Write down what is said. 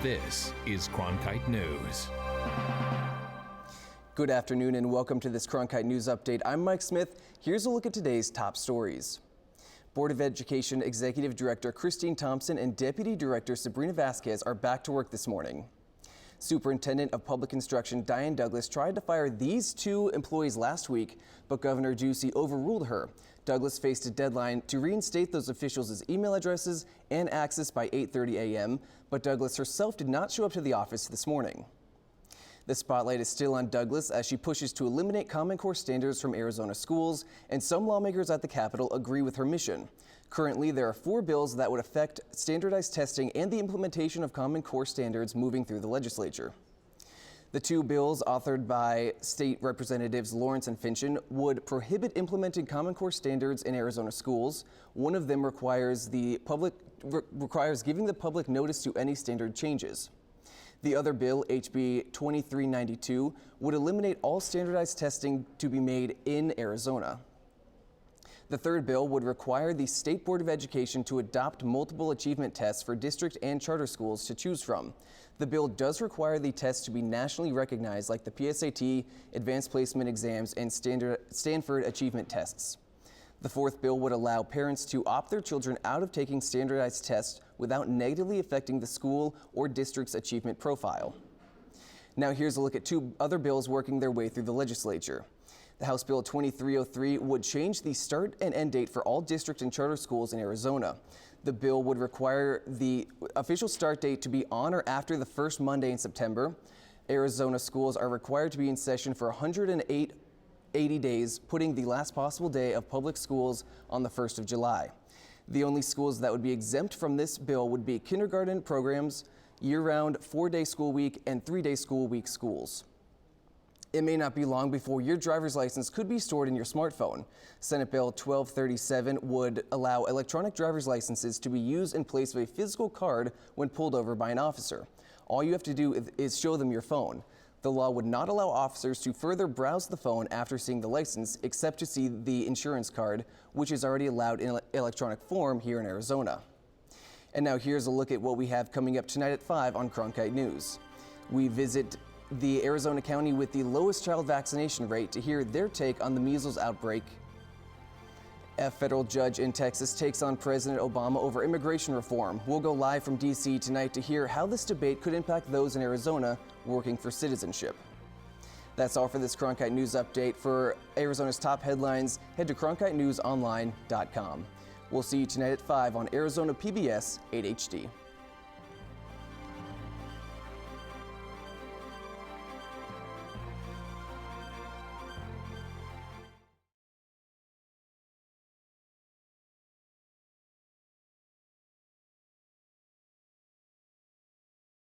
This is Cronkite News. Good afternoon and welcome to this Cronkite News Update. I'm Mike Smith. Here's a look at today's top stories. Board of Education Executive Director Christine Thompson and Deputy Director Sabrina Vasquez are back to work this morning. Superintendent of Public Instruction Diane Douglas tried to fire these two employees last week, but Governor Ducey overruled her. Douglas faced a deadline to reinstate those officials' email addresses and access by 8:30 a.m., but Douglas herself did not show up to the office this morning. The spotlight is still on Douglas as she pushes to eliminate Common Core standards from Arizona schools, and some lawmakers at the Capitol agree with her mission. Currently, there are 4 bills that would affect standardized testing and the implementation of Common Core standards moving through the legislature. The 2 bills, authored by state representatives Lawrence and Finchin, would prohibit implementing Common Core standards in Arizona schools. One of them requires giving the public notice to any standard changes. The other bill, HB 2392, would eliminate all standardized testing to be made in Arizona. The third bill would require the State Board of Education to adopt multiple achievement tests for district and charter schools to choose from. The bill does require the tests to be nationally recognized, like the PSAT, Advanced Placement Exams, and Stanford Achievement Tests. The fourth bill would allow parents to opt their children out of taking standardized tests without negatively affecting the school or district's achievement profile. Now here's a look at 2 other bills working their way through the legislature. The House Bill 2303 would change the start and end date for all district and charter schools in Arizona. The bill would require the official start date to be on or after the first Monday in September. Arizona schools are required to be in session for 180 days, putting the last possible day of public schools on the 1st of July. The only schools that would be exempt from this bill would be kindergarten programs, year-round 4-day school week, and 3-day school week schools. It may not be long before your driver's license could be stored in your smartphone. Senate Bill 1237 would allow electronic driver's licenses to be used in place of a physical card when pulled over by an officer. All you have to do is show them your phone. The law would not allow officers to further browse the phone after seeing the license, except to see the insurance card, which is already allowed in electronic form here in Arizona. And now here's a look at what we have coming up tonight at 5 on Cronkite News. We visit the Arizona county with the lowest child vaccination rate to hear their take on the measles outbreak. A federal judge in Texas takes on President Obama over immigration reform. We'll go live from D.C. tonight to hear how this debate could impact those in Arizona working for citizenship. That's all for this Cronkite News Update. For Arizona's top headlines, head to cronkitenewsonline.com. We'll see you tonight at 5 on Arizona PBS 8 HD.